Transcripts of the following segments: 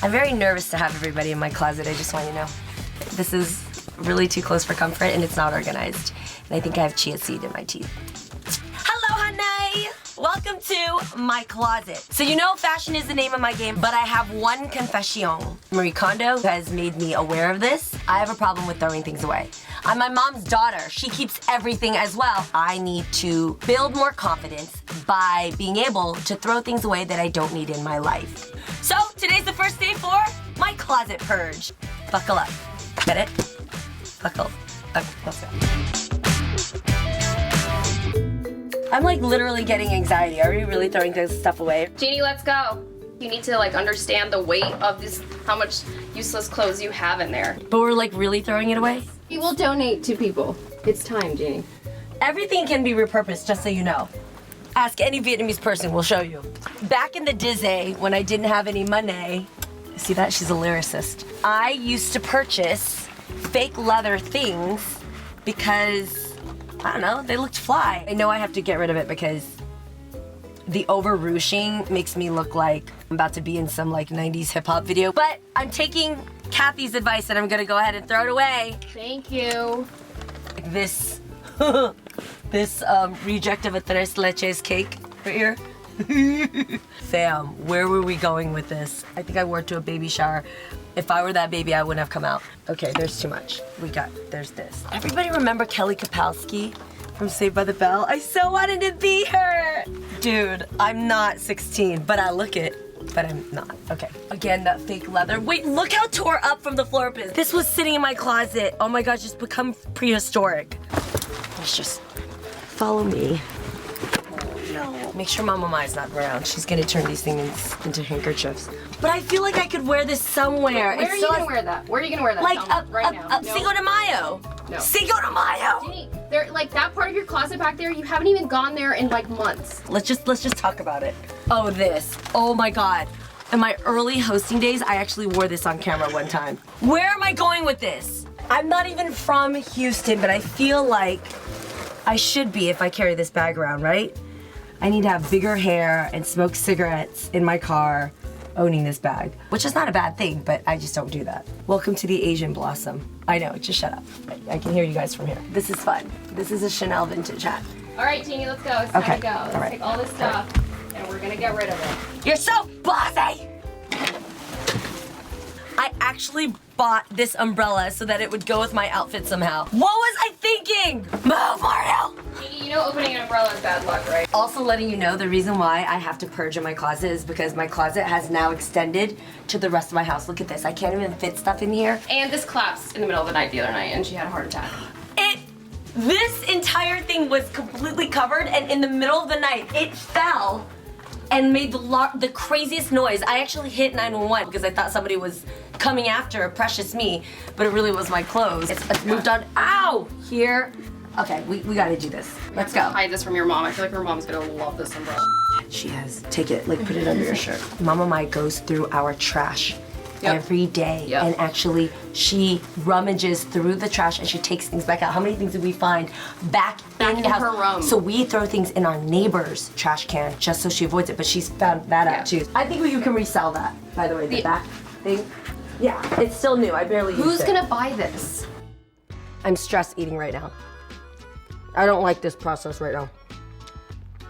I'm very nervous to have everybody in my closet, I just want you to know. This is really too close for comfort and it's not organized. And I think I have chia seed in my teeth. Hello, Hunnay! Welcome to my closet. So you know fashion is the name of my game, but I have one confession. Marie Kondo has made me aware of this. I have a problem with throwing things away. I'm my mom's daughter. She keeps everything as well. I need to build more confidence by being able to throw things away that I don't need in my life. So today's the first day for my closet purge. Buckle up. Get it? Buckle. Okay, let's go. I'm like literally getting anxiety. Are we really throwing this stuff away? Jeannie, let's go. You need to like understand the weight of this, how much useless clothes you have in there. But we're like really throwing it away? We will donate to people. It's time, Jeannie. Everything can be repurposed, just so you know. Ask any Vietnamese person, we'll show you. Back in the Disney, when I didn't have any money, see that? She's a lyricist. I used to purchase fake leather things because, I don't know, they looked fly. I know I have to get rid of it because the over-ruching makes me look like I'm about to be in some like 90s hip hop video. But I'm taking Kathy's advice and I'm gonna go ahead and throw it away. Thank you. This, this reject of a tres leches cake right here. Sam, where were we going with this? I think I wore it to a baby shower. If I were that baby, I wouldn't have come out. Okay, there's too much. There's this. Everybody remember Kelly Kapowski from Saved by the Bell? I so wanted to be her. Dude, I'm not 16, but I look it. But I'm not. Okay. Again, that fake leather. Wait, look how tore up from the floor up is. This was sitting in my closet. Oh my gosh, it's become prehistoric. Let's just follow me. No. Make sure Mama Mai's not around. She's gonna turn these things into handkerchiefs. But I feel like I could wear this somewhere. Where are you gonna wear that? Where are you gonna wear that? Like right now. No. Cinco de Mayo. No. Cinco de Mayo. Jeannie, there, like that part of your closet back there, you haven't even gone there in like months. Let's just talk about it. Oh, this. Oh my God. In my early hosting days, I actually wore this on camera one time. Where am I going with this? I'm not even from Houston, but I feel like I should be if I carry this bag around, right? I need to have bigger hair and smoke cigarettes in my car owning this bag, which is not a bad thing, but I just don't do that. Welcome to the Asian Blossom. I know, just shut up. I can hear you guys from here. This is fun. This is a Chanel vintage hat. All right, Jeannie, let's go. It's time to go. Let's all right. take all this stuff and we're gonna get rid of it. You're so bossy! I actually bought this umbrella so that it would go with my outfit somehow. What was I thinking? Move, Mario! Jeannie, you know opening an umbrella is bad luck, right? Also letting you know, the reason why I have to purge in my closet is because my closet has now extended to the rest of my house. Look at this, I can't even fit stuff in here. And this collapsed in the middle of the night the other night and she had a heart attack. This entire thing was completely covered, and in the middle of the night, it fell and made the craziest noise. I actually hit 911 because I thought somebody was coming after precious me, but it really was my clothes. It's moved on. Ow! Here. Okay, we gotta do this. Let's go. Hide this from your mom. I feel like your mom's gonna love this umbrella. She has. Take it, like put it under your shirt. Mama Mai goes through our trash every day, and actually she rummages through the trash and she takes things back out. How many things did we find back in her room? So we throw things in our neighbor's trash can just so she avoids it, but she's found that out too. I think you can resell that, by the way, the back thing. Yeah, it's still new, I barely used it. Who's gonna buy this? I'm stress eating right now. I don't like this process right now.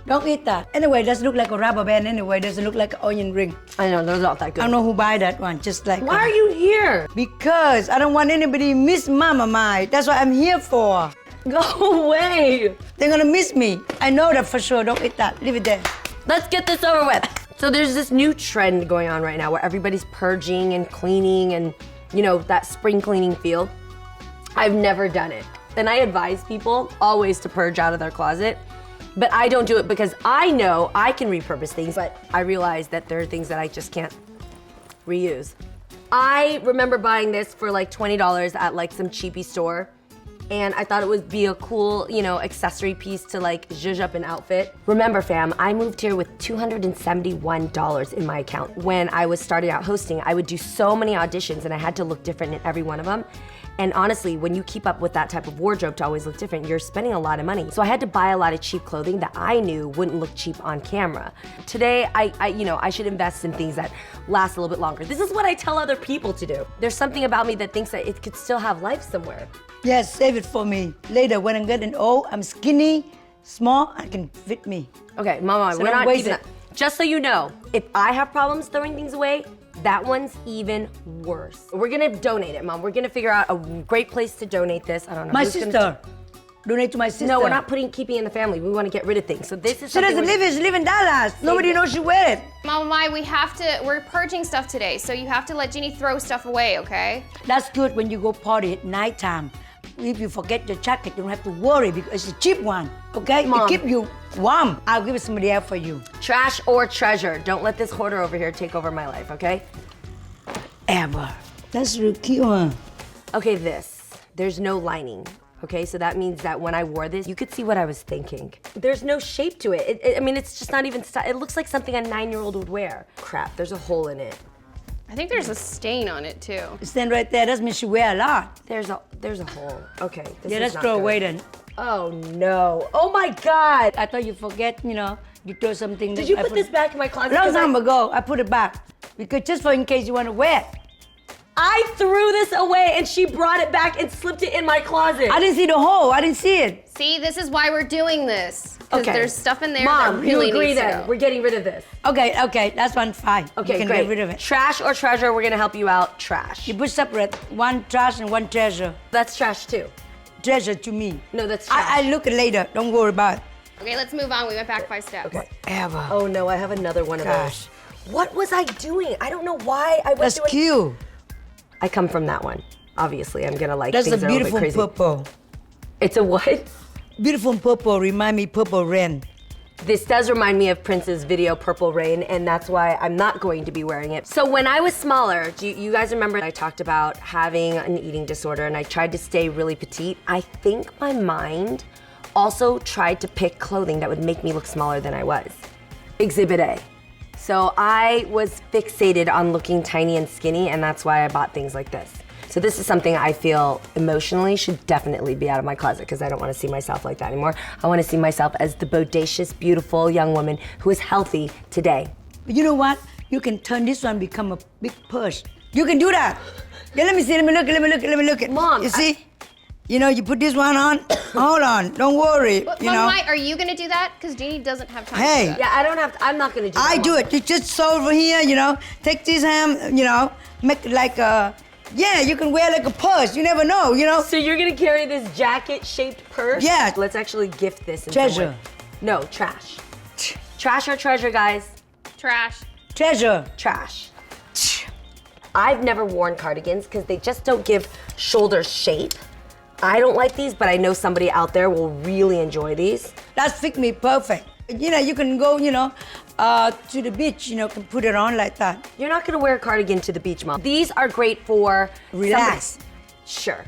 Don't eat that. Anyway, it doesn't look like a rubber band anyway. It doesn't look like an onion ring. I know, they're not that I good. don't know who buy that one, just like Why are you here? Because I don't want anybody to miss Mama Mai. That's what I'm here for. Go away. They're gonna miss me. I know that for sure. Don't eat that. Leave it there. Let's get this over with. So there's this new trend going on right now where everybody's purging and cleaning and, you know, that spring cleaning feel. I've never done it. And I advise people always to purge out of their closet. But I don't do it because I know I can repurpose things, but I realize that there are things that I just can't reuse. I remember buying this for like $20 at like some cheapy store. and I thought it would be a cool, you know, accessory piece to like zhuzh up an outfit. Remember fam, I moved here with $271 in my account. When I was starting out hosting, I would do so many auditions and I had to look different in every one of them. And honestly, when you keep up with that type of wardrobe to always look different, you're spending a lot of money. So I had to buy a lot of cheap clothing that I knew wouldn't look cheap on camera. Today, I should invest in things that last a little bit longer. This is what I tell other people to do. There's something about me that thinks that it could still have life somewhere. Yes, save it for me. Later, when I'm getting old, I'm skinny, small, I can fit me. Okay, Mama, So we're don't not waste keeping it. that. Just so you know, if I have problems throwing things away, that one's even worse. We're gonna donate it, Mom. We're gonna figure out a great place to donate this. I don't know. My who's gonna sister. Donate to my sister. No, we're not keeping it in the family. We want to get rid of things. So this is She doesn't live here, she live in Dallas. Nobody knows she wear it. Mama Mai, we're purging stuff today, so you have to let Jeannie throw stuff away, okay? That's good when you go party at nighttime. If you forget your jacket, you don't have to worry because it's a cheap one, okay? Mom. It keep you warm. I'll give it somebody else for you. Trash or treasure. Don't let this hoarder over here take over my life, okay? Ever. That's really cute, huh? Okay, this. There's no lining. Okay, so that means that when I wore this, you could see what I was thinking. There's no shape to it. I mean, it's just not even, it looks like something a 9-year-old would wear. Crap, there's a hole in it. I think there's a stain on it too. Stand right there. That means she wear a lot. There's a hole. Okay, this Yeah, is let's not throw good. away then. Oh no. Oh my God. I thought you forget, you know, you throw something. Did you I put this back in my closet? Long 'Cause time ago, I put it back. Because just for in case you want to wear it. I threw this away and she brought it back and slipped it in my closet. I didn't see the hole. I didn't see it. See, this is why we're doing this. Because Okay. there's stuff in there Mom, that really you agree needs to then. go. We're getting rid of this. Okay, that's one fine. Okay, you can great. get rid of it. Trash or treasure, we're gonna help you out. Trash. You put separate one trash and one treasure. That's trash too. Treasure to me. No, that's trash. I look it later. Don't worry about it. Okay, let's move on. We went back 5 steps. Okay. Ever. Oh no, I have another one of Gosh. those. What was I doing? I don't know why I was That's doing. cute. I come from that one. Obviously, I'm gonna like That's things a that are a little beautiful bit crazy. purple. It's a what? Beautiful purple remind me purple rain. This does remind me of Prince's video Purple Rain, and that's why I'm not going to be wearing it. So when I was smaller, do you guys remember I talked about having an eating disorder and I tried to stay really petite? I think my mind also tried to pick clothing that would make me look smaller than I was. Exhibit A. So I was fixated on looking tiny and skinny, and that's why I bought things like this. So this is something I feel emotionally should definitely be out of my closet because I don't want to see myself like that anymore. I want to see myself as the bodacious, beautiful young woman who is healthy today. But you know what? You can turn this one become a big purse. You can do that. Yeah, let me see. Let me look. Mom, You see? You know, you put this one on. Hold on. Don't worry. But you Mama know. Mai, are you gonna do that? Because Jeannie doesn't have time Hey. to do that. Yeah, I don't have to, I'm not going to do that. I do it. You just sew over here, you know. Take this ham, you know. Make it like a, yeah, you can wear like a purse. You never know, you know. So you're going to carry this jacket-shaped purse? Yeah. Let's actually gift this in some Treasure. way. No, trash. Trash or treasure, guys? Trash. Treasure. Trash. I've never worn cardigans because they just don't give shoulder shape. I don't like these, but I know somebody out there will really enjoy these. That fit me perfect. You know, you can go, you know, to the beach, you know, can put it on like that. You're not gonna wear a cardigan to the beach, Mom. These are great for Relax. Sure.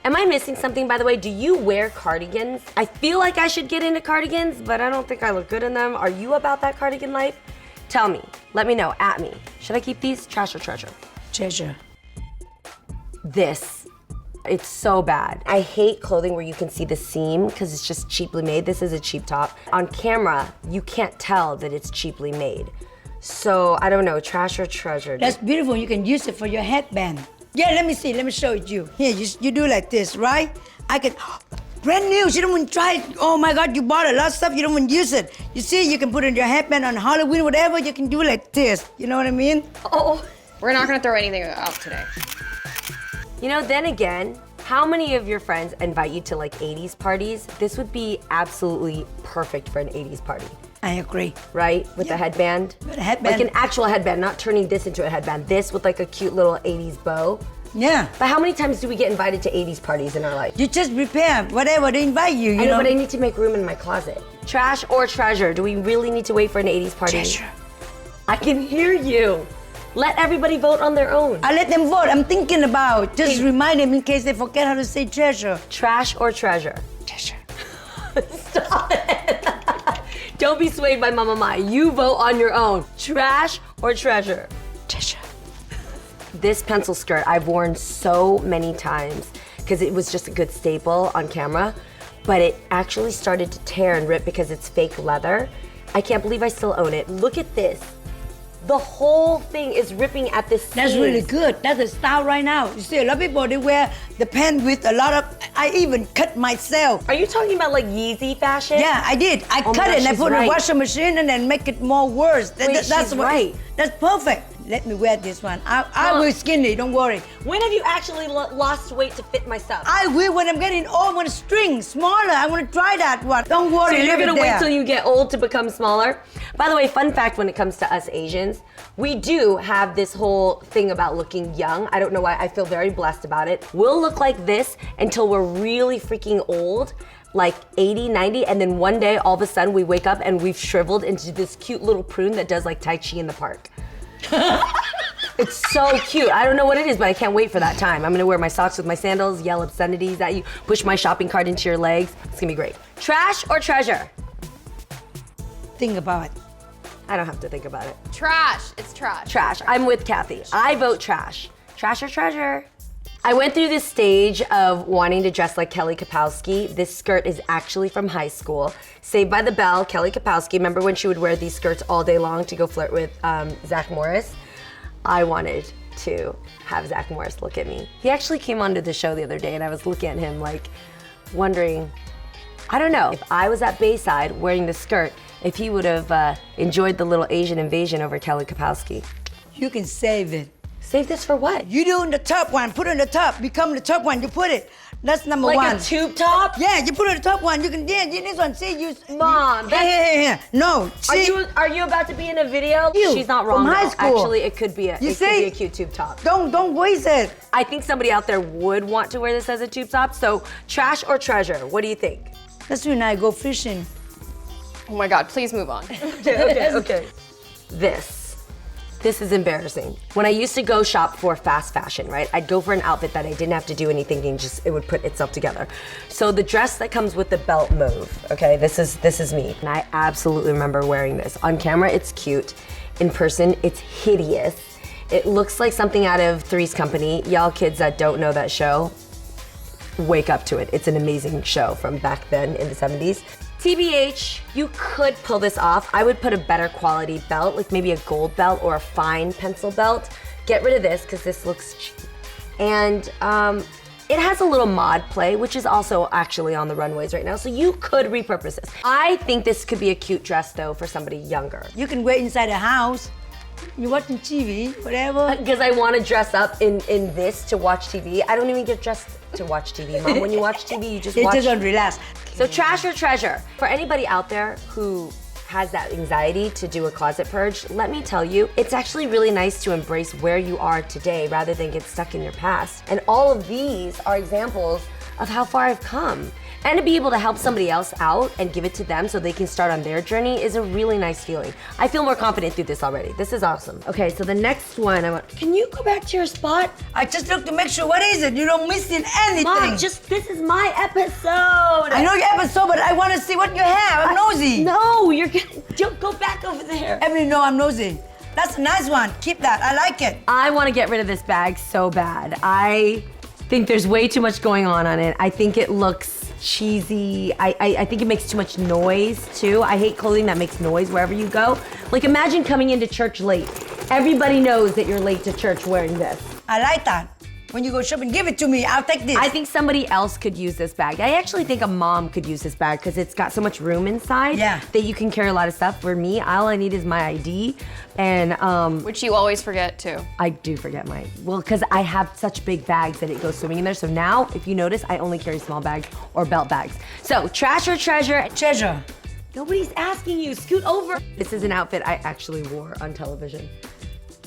Am I missing something, by the way? Do you wear cardigans? I feel like I should get into cardigans, but I don't think I look good in them. Are you about that cardigan life? Tell me. Let me know. At me. Should I keep these? Trash or treasure? Treasure. This. It's so bad. I hate clothing where you can see the seam because it's just cheaply made. This is a cheap top. On camera, you can't tell that it's cheaply made. So, I don't know, trash or treasure? That's beautiful. You can use it for your headband. Yeah, let me see. Let me show it you. Here, you do like this, right? I can, brand new. You don't want to try it. Oh my God, you bought a lot of stuff. You don't want to use it. You see, you can put it in your headband on Halloween, whatever. You can do like this. You know what I mean? Oh. We're not gonna throw anything out today. You know, then again, how many of your friends invite you to like 80s parties? This would be absolutely perfect for an 80s party, I agree. right? With the headband? With a headband. Like an actual headband, not turning this into a headband. This with like a cute little 80s bow. Yeah. But how many times do we get invited to 80s parties in our life? You just prepare whatever they invite you, I you know, know. but I need to make room in my closet. Trash or treasure? Do we really need to wait for an 80s party? Treasure. I can hear you. Let everybody vote on their own. I let them vote. I'm thinking about. Just remind them in case they forget how to say treasure. Trash or treasure? Treasure. Stop it. Don't be swayed by Mama Mai. You vote on your own. Trash or treasure? Treasure. This pencil skirt I've worn so many times because it was just a good staple on camera, but it actually started to tear and rip because it's fake leather. I can't believe I still own it. Look at this. The whole thing is ripping at the seams. That's really good. That's the style right now. You see, a lot of people, they wear the pants with a lot of, I even cut myself. Are you talking about like Yeezy fashion? Yeah, I did. I cut it and I put it in the washing machine and then make it more worse. Wait, she's right. That's perfect. Let me wear this one. I will skinny, don't worry. When have you actually lost weight to fit my stuff? I will when I'm getting old. I want a string smaller. I want to try that one. Don't worry. So you're leave gonna it there. wait till you get old to become smaller? By the way, fun fact when it comes to us Asians, we do have this whole thing about looking young. I don't know why, I feel very blessed about it. We'll look like this until we're really freaking old, like 80, 90, and then one day all of a sudden we wake up and we've shriveled into this cute little prune that does like Tai Chi in the park. It's so cute. I don't know what it is, but I can't wait for that time. I'm gonna wear my socks with my sandals, yell obscenities at you, push my shopping cart into your legs. It's gonna be great. Trash or treasure? Think about it. I don't have to think about it. Trash. It's trash. Trash. I'm with Kathy. I vote trash. Trash or treasure? I went through this stage of wanting to dress like Kelly Kapowski. This skirt is actually from high school. Saved by the Bell, Kelly Kapowski. Remember when she would wear these skirts all day long to go flirt with Zach Morris? I wanted to have Zach Morris look at me. He actually came onto the show the other day and I was looking at him like wondering, I don't know, if I was at Bayside wearing the skirt, if he would have enjoyed the little Asian invasion over Kelly Kapowski. You can save it. Save this for what? You do in the top one. Put it in the top. Become the top one. You put it. That's number one. Like a tube top? Yeah, you put it in the top one. You can, yeah, this one. See, you. Mom, Yeah. No. See, Are you about to be in a video? You, She's not wrong. from high though. school. Actually, it could be a cute tube top. Don't waste it. I think somebody out there would want to wear this as a tube top. So, trash or treasure? What do you think? That's when I go fishing. Oh my God, please move on. Okay. This is embarrassing. When I used to go shop for fast fashion, right? I'd go for an outfit that I didn't have to do any thinking, just it would put itself together. So the dress that comes with the belt move, okay? This is me. And I absolutely remember wearing this. On camera, it's cute. In person, it's hideous. It looks like something out of Three's Company. Y'all kids that don't know that show, wake up to it. It's an amazing show from back then in the 70s. TBH, you could pull this off. I would put a better quality belt, like maybe a gold belt or a fine pencil belt. Get rid of this, because this looks cheap. And it has a little mod play, which is also actually on the runways right now, so you could repurpose this. I think this could be a cute dress, though, for somebody younger. You can wear inside the house. You're watching TV, whatever. Because I want to dress up in this to watch TV. I don't even get dressed to watch TV, Mom. When you watch TV, you just watch. It doesn't relax. So trash or treasure? For anybody out there who has that anxiety to do a closet purge, let me tell you, it's actually really nice to embrace where you are today rather than get stuck in your past. And all of these are examples of how far I've come. And to be able to help somebody else out and give it to them so they can start on their journey is a really nice feeling. I feel more confident through this already. This is awesome. Okay, so the next one, can you go back to your spot? I just look to make sure, what is it? You don't miss anything. Mom, this is my episode. I know your episode, but I want to see what you have. I'm nosy. No, don't go back over there. Everybody know I'm nosy. That's a nice one. Keep that. I like it. I want to get rid of this bag so bad. I think there's way too much going on it. I think it looks cheesy. I think it makes too much noise too. I hate clothing that makes noise wherever you go. Like imagine coming into church late. Everybody knows that you're late to church wearing this. I like that. When you go shopping, give it to me. I'll take this. I think somebody else could use this bag. I actually think a mom could use this bag because it's got so much room inside that you can carry a lot of stuff. For me, all I need is my ID and which you always forget too. I do forget because I have such big bags that it goes swimming in there. So now, if you notice, I only carry small bags or belt bags. So trash or treasure? Treasure. Nobody's asking you, scoot over. This is an outfit I actually wore on television.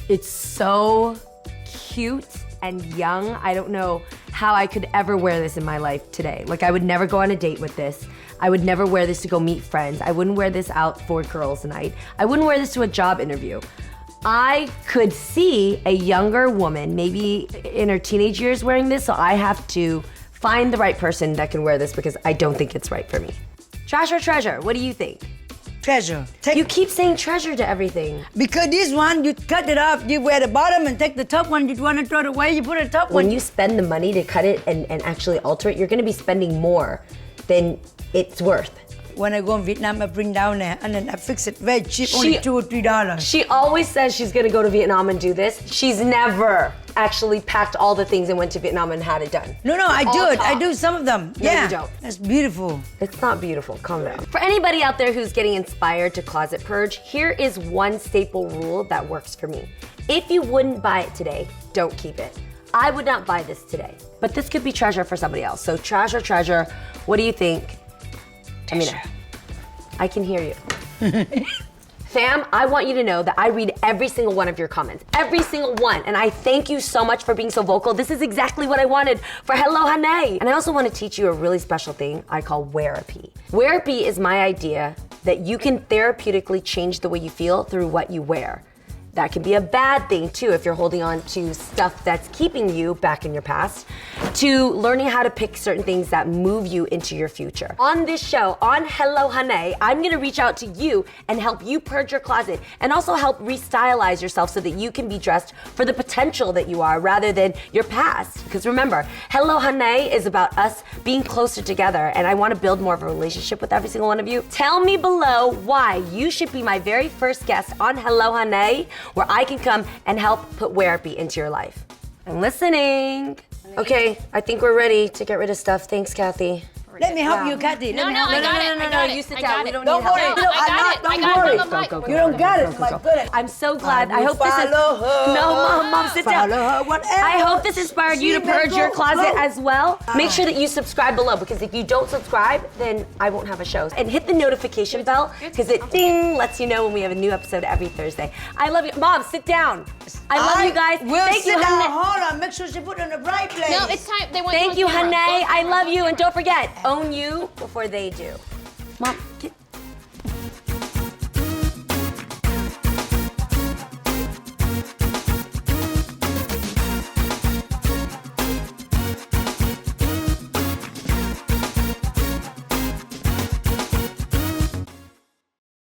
It's so cute and young. I don't know how I could ever wear this in my life today. Like I would never go on a date with this. I would never wear this to go meet friends. I wouldn't wear this out for girls night. I wouldn't wear this to a job interview. I could see a younger woman, maybe in her teenage years, wearing this, so I have to find the right person that can wear this because I don't think it's right for me. Trash or treasure? What do you think? Treasure. You keep saying treasure to everything. Because this one, you cut it off, you wear the bottom and take the top one, you want to throw it away, you put the top one. When you spend the money to cut it and actually alter it, you're gonna be spending more than it's worth. When I go in Vietnam, I bring down there and then I fix it very cheap, only $2 or $3. She always says she's gonna go to Vietnam and do this. She's never actually packed all the things and went to Vietnam and had it done. No, I All do it. top. I do some of them. No, yeah, you don't. That's beautiful. It's not beautiful, calm down. For anybody out there who's getting inspired to closet purge, here is one staple rule that works for me. If you wouldn't buy it today, don't keep it. I would not buy this today, but this could be treasure for somebody else. So trash or treasure, what do you think? Treasure. I can hear you. Fam, I want you to know that I read every single one of your comments, every single one, and I thank you so much for being so vocal. This is exactly what I wanted for Hello Hunnay. And I also want to teach you a really special thing I call Wearapy. Wearapy is my idea that you can therapeutically change the way you feel through what you wear. That can be a bad thing too if you're holding on to stuff that's keeping you back in your past, to learning how to pick certain things that move you into your future. On this show, on Hello Hunnay, I'm gonna reach out to you and help you purge your closet and also help restylize yourself so that you can be dressed for the potential that you are rather than your past. Because remember, Hello Hunnay is about us being closer together, and I wanna build more of a relationship with every single one of you. Tell me below why you should be my very first guest on Hello Hunnay, where I can come and help put Wearapy into your life. I'm listening. Okay, I think we're ready to get rid of stuff. Thanks, Kathy. Let me help you, Kathy. No, Let me no, help I you. got it. I got it. You sit I down. got We it. don't Don't need worry. help. No, I got it. Don't I got it. worry. Mama Mai. You don't got it, my goodness. I'm so glad. I will hope this is. follow her. No, Mom, sit down. Follow her, whatever. I hope this inspired you She to may purge your go closet slow. as well. Make sure that you subscribe below, because if you don't subscribe, then I won't have a show. And hit the notification bell, because it ding lets you know when we have a new episode every Thursday. I love you. Mom, sit down. I love you guys. We'll Thank you, sit down. Hunnay. Hold on. Make sure she put it in the right place. No, it's time. They want Thank you, on camera. Hunnay. Go on I camera. love you. And don't forget, own you before they do. Mom.